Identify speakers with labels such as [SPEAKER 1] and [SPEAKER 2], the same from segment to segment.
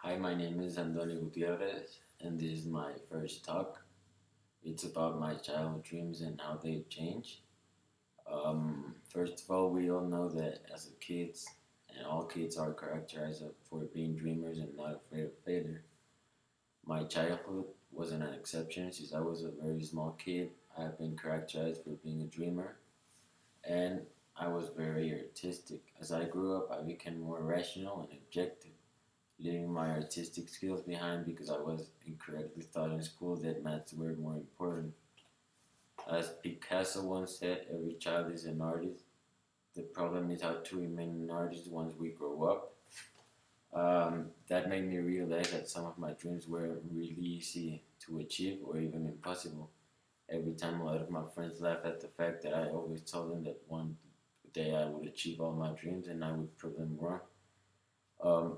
[SPEAKER 1] Hi, my name is Antonio Gutierrez, and this is my first talk. It's about my childhood dreams and how they've changed. First of all, we all know that as a kids, and all kids are characterized for being dreamers and not afraid of failure. My childhood wasn't an exception since I was a very small kid. I've been characterized for being a dreamer, and I was very artistic. As I grew up, I became more rational and objective, leaving my artistic skills behind because I was incorrectly taught in school that maths were more important. As Picasso once said, every child is an artist. The problem is how to remain an artist once we grow up. That made me realize that some of my dreams were really easy to achieve or even impossible. Every time a lot of my friends laugh at the fact that I always told them that one day I would achieve all my dreams and I would prove them wrong.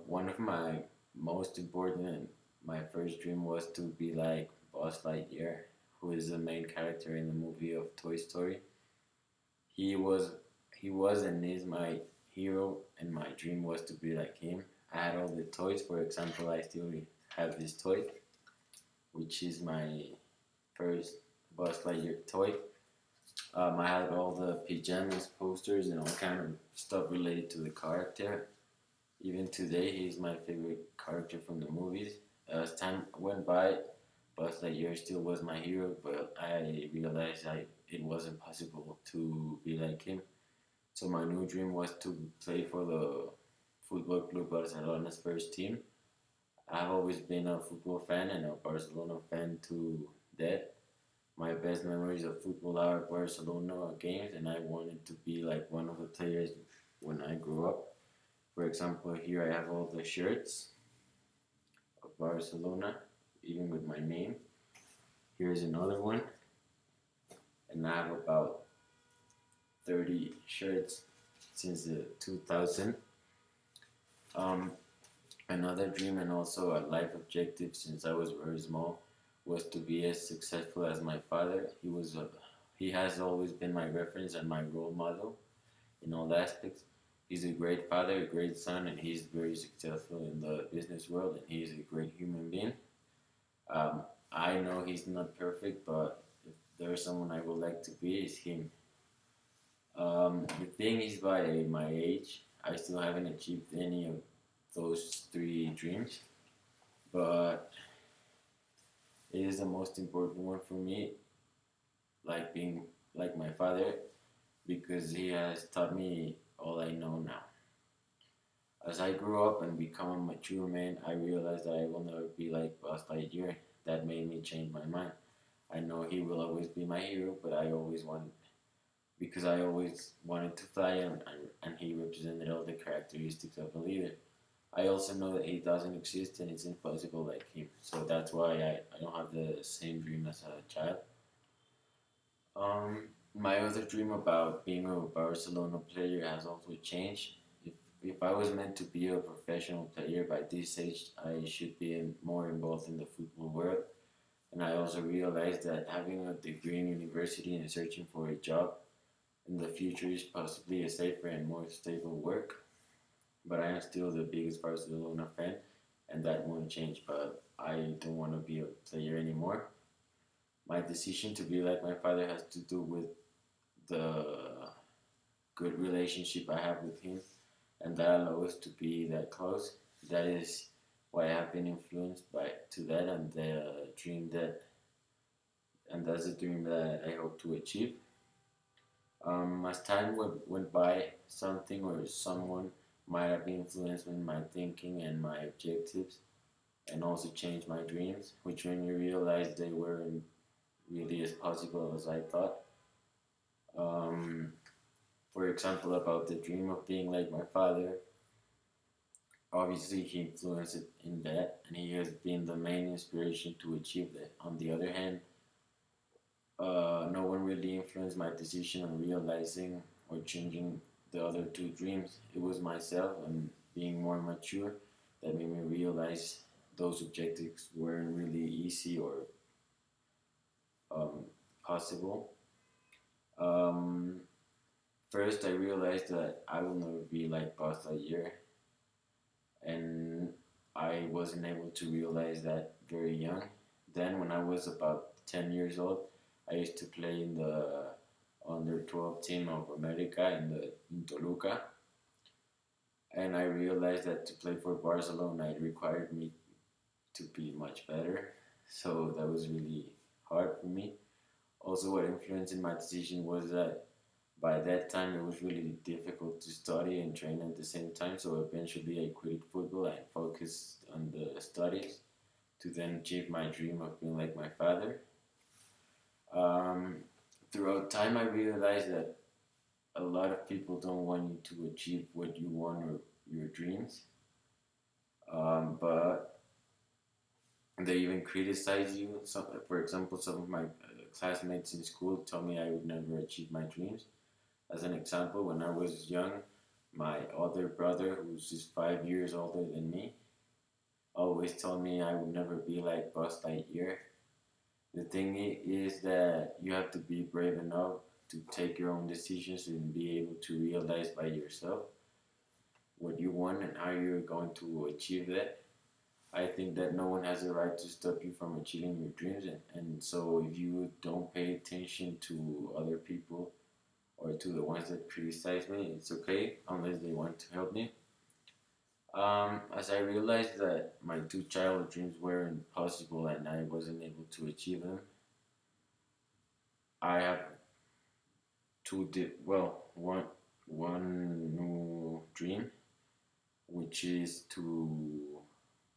[SPEAKER 1] One of my most important and my first dream was to be like Buzz Lightyear, who is the main character in the movie of Toy Story. He was he was and is my hero, and my dream was to be like him. I had all the toys. For example, I still have this toy, which is my first Buzz Lightyear toy. I had all the pajamas, posters, and all kind of stuff related to the character. Even today, he's my favorite character from the movies. As time went by, Buzz Lightyear still was my hero, but I realized it wasn't possible to be like him. So my new dream was to play for the Football Club Barcelona's first team. I've always been a football fan and a Barcelona fan to death. My best memories of football are Barcelona games, and I wanted to be like one of the players when I grew up. For example, here I have all the shirts of Barcelona, even with my name. Here's another one, and I have about 30 shirts since the 2000. Um, Another dream and also a life objective since I was very small was to be as successful as my father. He has always been my reference and my role model in all aspects. He's a great father, a great son, and he's very successful in the business world, and he's a great human being. Um, I know he's not perfect, but if there's someone I would like to be, is him. The thing is, by my age, I still haven't achieved any of those three dreams, but it is the most important one for me, like being like my father, because he has taught me all I know now. As I grew up and become a mature man, I realized that I will never be like Buzz Lightyear. That made me change my mind. I know he will always be my hero, but I always wanted to fly, and he represented all the characteristics of a leader. I also know that he doesn't exist and it's impossible like him. So that's why I don't have the same dream as a child. My other dream about being a Barcelona player has also changed. If I was meant to be a professional player by this age, I should be more involved in the football world. And I also realized that having a degree in university and searching for a job in the future is possibly a safer and more stable work. But I am still the biggest Barcelona fan, and that won't change. But I don't want to be a player anymore. My decision to be like my father has to do with the good relationship I have with him, and that allows us to be that close. That is why I have been influenced by to that, and that's the dream that I hope to achieve. As time went by, something or someone might have influenced my thinking and my objectives, and also changed my dreams, which made me realize they weren't really as possible as I thought. Um, for example, about the dream of being like my father, obviously he influenced it in that, and he has been the main inspiration to achieve that. On the other hand, no one really influenced my decision on realizing or changing the other two dreams. It was myself and being more mature that made me realize those objectives weren't really easy or um, possible. Um, First, I realized that I will never be like Buzz Lightyear, and I I wasn't able to realize that very young. Then, when I was about 10 years old, I used to play in the under 12 team of America in Toluca, and I realized that to play for Barcelona, it required me to be much better. So that was really hard for me. Also, what influenced my decision was that by that time it was really difficult to study and train at the same time. So eventually, I quit football and focused on the studies to then achieve my dream of being like my father. Um, Throughout time, I realized that a lot of people don't want you to achieve what you want or your dreams, but they even criticize you. So, for example, some of my classmates in school told me I would never achieve my dreams. As an example, when I was young, my other brother, who's just 5 years older than me, always told me I would never be like Buzz Lightyear. The thing is that you have to be brave enough to take your own decisions and be able to realize by yourself what you want and how you're going to achieve that. I think that no one has the right to stop you from achieving your dreams, and so if you don't pay attention to other people or to the ones that criticize me, it's okay unless they want to help me. As I realized that my two childhood dreams were impossible and I wasn't able to achieve them, I have one new dream, which is to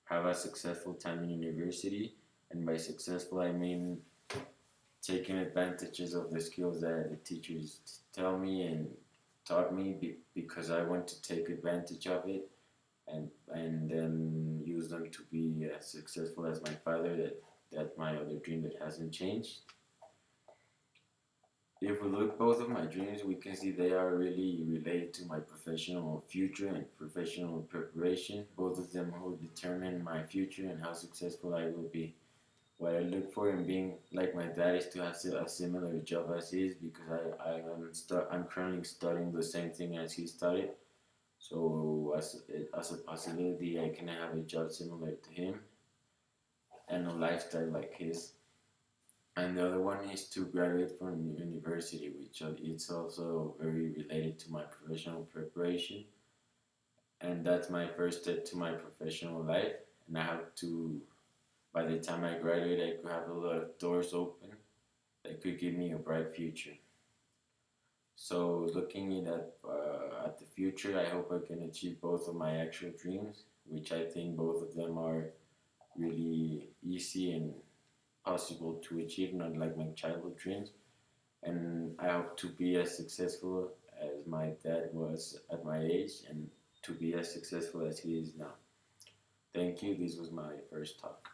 [SPEAKER 1] have a successful time in university, and by successful I mean taking advantages of the skills that the teachers tell me and taught me because I want to take advantage of it and then use them to be as successful as my father. That's my other dream that hasn't changed. If we look both of my dreams, we can see they are really related to my professional future and professional preparation. Both of them will determine my future and how successful I will be. What I look for in being like my dad is to have a similar job as his because I'm currently studying the same thing as he studied. So as a possibility, I can have a job similar to him and a lifestyle like his. And the other one is to graduate from university, which it's also very related to my professional preparation. And that's my first step to my professional life. And I have to, by the time I graduate, I could have a lot of doors open that could give me a bright future. So looking at the future, I hope I can achieve both of my actual dreams, which I think both of them are really easy and possible to achieve, not like my childhood dreams. And I hope to be as successful as my dad was at my age and to be as successful as he is now. Thank you. This was my first talk.